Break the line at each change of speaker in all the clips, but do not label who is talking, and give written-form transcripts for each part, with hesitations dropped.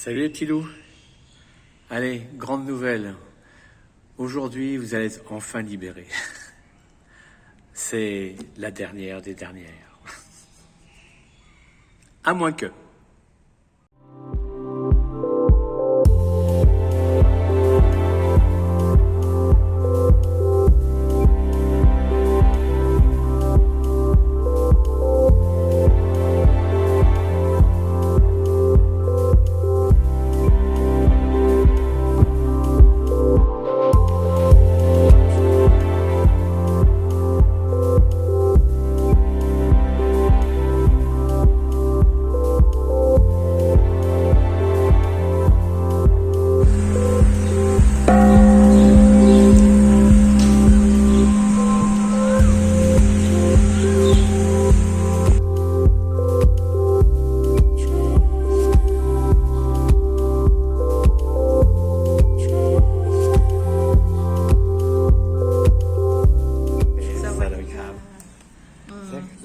Salut les petits loups. Allez, grande nouvelle. Aujourd'hui, vous allez être enfin libérés. C'est la dernière des dernières. À moins que...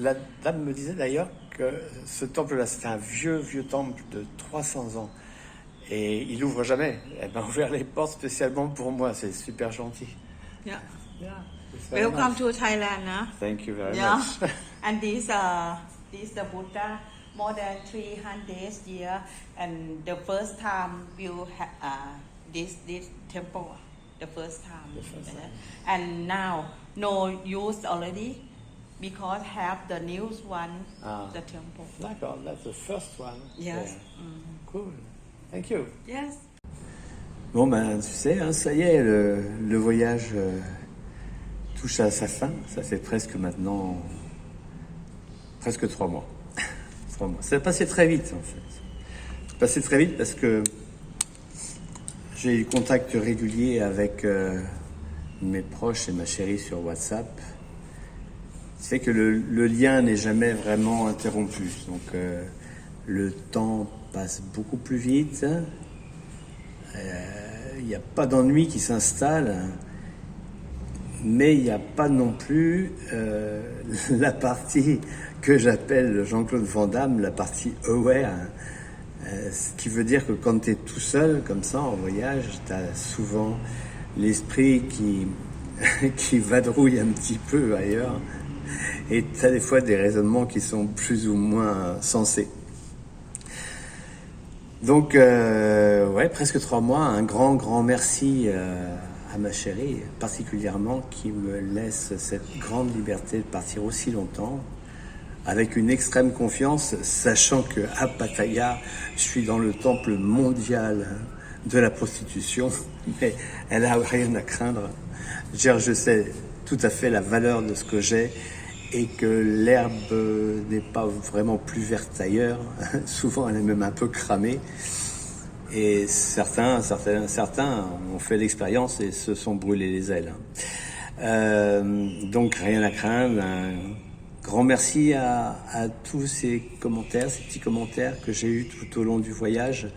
La dame me disait d'ailleurs que ce temple-là, c'était un vieux temple de 300 ans. Et il ouvre jamais. Elle m'a ouvert les portes spécialement pour moi. C'est super gentil.
Yeah.
Yeah, it's very
Welcome
nice.
to Thailand, nah?
Thank you very
Yeah.
much.
And this the Buddha more than 300 years, and the first time you this temple, the first time.
The first time.
And now no use already because have the new one, the temple.
D'accord, that's the first one.
Yes.
Yeah. Cool. Thank you.
Yes.
Bon, ben, tu sais, hein, ça y est, le voyage touche à sa fin. Ça fait presque maintenant... presque 3 mois. 3 mois. Ça a passé très vite, en fait. C'est passé très vite parce que j'ai eu contact régulier avec mes proches et ma chérie sur WhatsApp. C'est que le lien n'est jamais vraiment interrompu. Donc, le temps passe beaucoup plus vite. Il n'y a pas d'ennui qui s'installe, mais il n'y a pas non plus la partie que j'appelle Jean-Claude Van Damme, la partie aware, ce qui veut dire que quand tu es tout seul comme ça en voyage, tu as souvent l'esprit qui vadrouille un petit peu ailleurs, et tu as des fois des raisonnements qui sont plus ou moins sensés. Donc, ouais, presque 3 mois. Un grand merci à ma chérie, particulièrement, qui me laisse cette grande liberté de partir aussi longtemps, avec une extrême confiance, sachant que à Pattaya, je suis dans le temple mondial de la prostitution, mais elle a rien à craindre. Je sais tout à fait la valeur de ce que j'ai, et que l'herbe n'est pas vraiment plus verte ailleurs. Souvent, elle est même un peu cramée. Et certains ont fait l'expérience et se sont brûlés les ailes. Donc, rien à craindre. Un grand merci à tous ces commentaires, ces petits commentaires que j'ai eus tout au long du voyage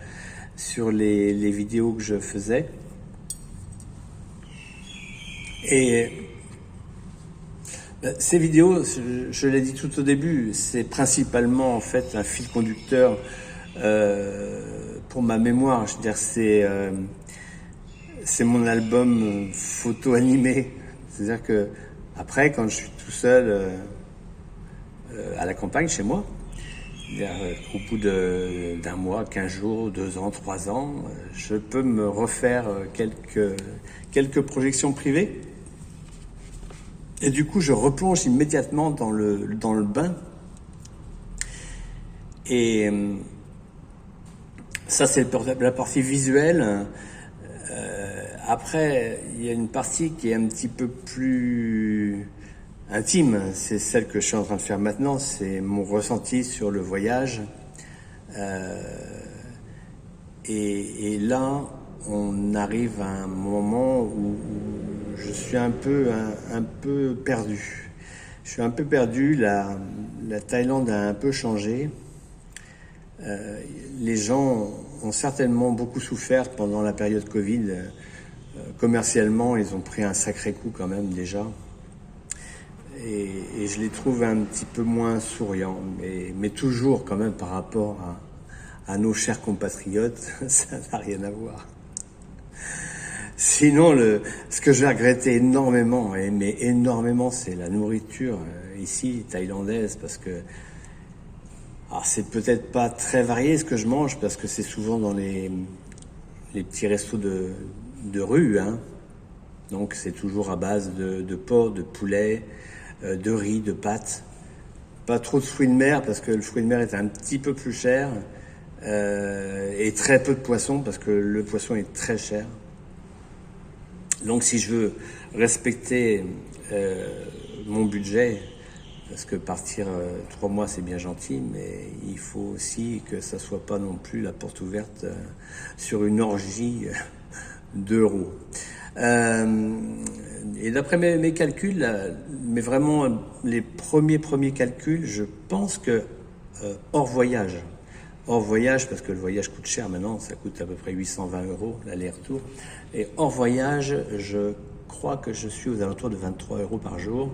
sur les vidéos que je faisais. Et ces vidéos, je l'ai dit tout au début, c'est principalement en fait un fil conducteur pour ma mémoire. Je veux dire, c'est mon album photo animé. C'est-à-dire que après, quand je suis tout seul à la campagne chez moi, au bout d'un mois, 15 jours, 2 ans, 3 ans, je peux me refaire quelques projections privées. Et du coup, je replonge immédiatement dans le bain. Et ça, c'est la partie visuelle. Après, il y a une partie qui est un petit peu plus intime. C'est celle que je suis en train de faire maintenant. C'est mon ressenti sur le voyage. Et là, on arrive à un moment où je suis un peu perdu. Je suis un peu perdu. La Thaïlande a un peu changé. Les gens ont certainement beaucoup souffert pendant la période Covid. Commercialement, ils ont pris un sacré coup quand même déjà. Et je les trouve un petit peu moins souriants, mais toujours quand même par rapport à nos chers compatriotes, ça n'a rien à voir. Sinon, ce que j'ai regretté énormément, mais énormément, c'est la nourriture ici, thaïlandaise, parce que alors c'est peut-être pas très varié ce que je mange, parce que c'est souvent dans les petits restos de rue, hein. Donc c'est toujours à base de porc, de poulet, de riz, de pâtes. Pas trop de fruits de mer, parce que le fruit de mer est un petit peu plus cher, et très peu de poisson, parce que le poisson est très cher. Donc si je veux respecter mon budget, parce que partir 3 mois c'est bien gentil, mais il faut aussi que ça soit pas non plus la porte ouverte sur une orgie d'euros. Et d'après mes calculs, mais vraiment les premiers calculs, je pense que hors voyage, parce que le voyage coûte cher maintenant, ça coûte à peu près 820 € l'aller-retour, et hors voyage, je crois que je suis aux alentours de 23 € par jour,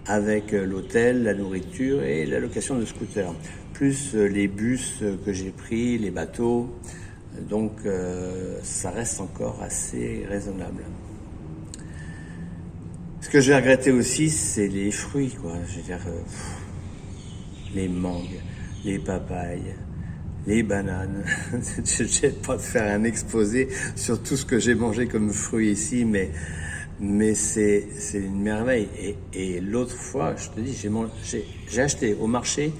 avec l'hôtel, la nourriture et la location de scooter, plus les bus que j'ai pris, les bateaux, donc ça reste encore assez raisonnable. Ce que j'ai regretté aussi, c'est les fruits, quoi. Je veux dire, les mangues, les papayes, les bananes. Je vais pas te faire un exposé sur tout ce que j'ai mangé comme fruits ici, mais c'est une merveille. Et l'autre fois, je te dis, j'ai acheté au marché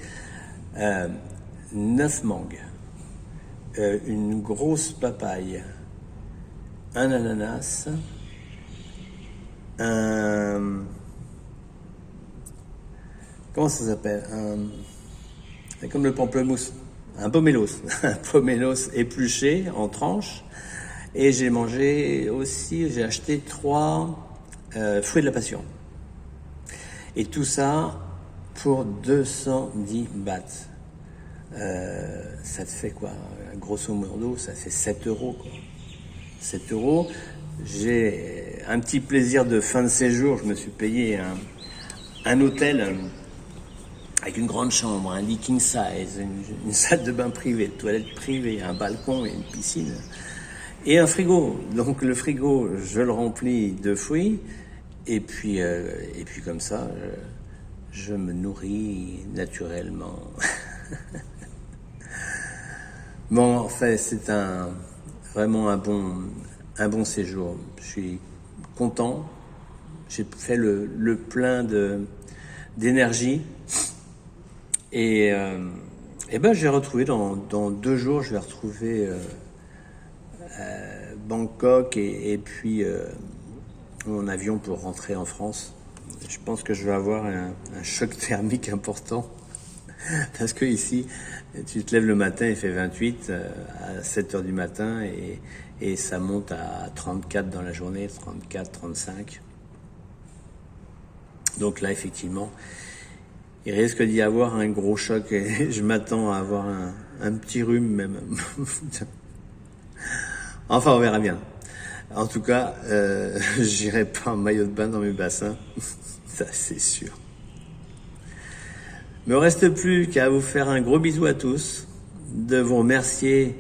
9 mangues, une grosse papaye, un ananas, comment ça s'appelle, comme le pamplemousse, un pomelos, un pomelos épluché en tranches. Et j'ai acheté 3 fruits de la passion. Et tout ça pour 210 bahts. Ça te fait quoi? Grosso modo, ça fait 7 €, quoi. 7 €. J'ai un petit plaisir de fin de séjour. Je me suis payé un hôtel avec une grande chambre, un lit king size, une salle de bain privée, une toilette privée, un balcon et une piscine. Et un frigo. Donc le frigo, je le remplis de fruits. Et puis comme ça, je me nourris naturellement. Bon, en fait, c'est vraiment un bon séjour. Je suis content. J'ai fait le plein d'énergie. Et ben, j'ai retrouvé dans 2 jours, je vais retrouver Bangkok et puis mon avion pour rentrer en France. Je pense que je vais avoir un choc thermique important. Parce que ici, tu te lèves le matin, il fait 28 à 7 h du matin et ça monte à 34 dans la journée, 34, 35. Donc là, effectivement, il risque d'y avoir un gros choc et je m'attends à avoir un petit rhume même. Enfin, on verra bien. En tout cas, j'irai pas en maillot de bain dans mes bassins, ça c'est sûr. Il me reste plus qu'à vous faire un gros bisou à tous, de vous remercier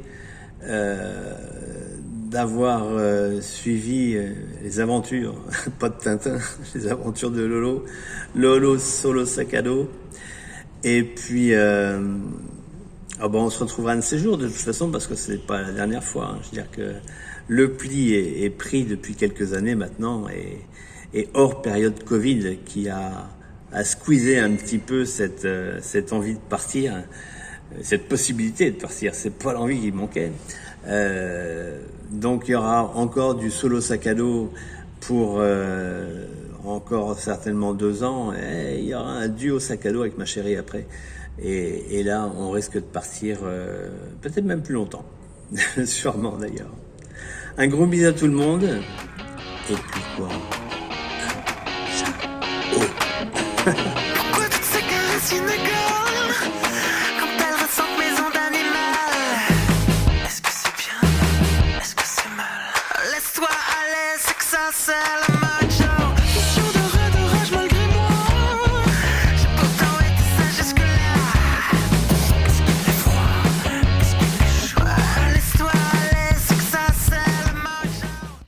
d'avoir suivi les aventures, pas de Tintin, les aventures de Lolo Solo Sac à Dos. Et puis, on se retrouvera un de ces jours de toute façon parce que c'est pas la dernière fois. Je veux dire que le pli est pris depuis quelques années maintenant et hors période Covid qui a squeezé un petit peu cette envie de partir, cette possibilité de partir. C'est pas l'envie qui manquait. Donc il y aura encore du solo sac à dos pour encore certainement 2 ans. Et il y aura un duo sac à dos avec ma chérie après. Et là, on risque de partir peut-être même plus longtemps. Sûrement d'ailleurs. Un gros bisou à tout le monde. Et puis quoi ?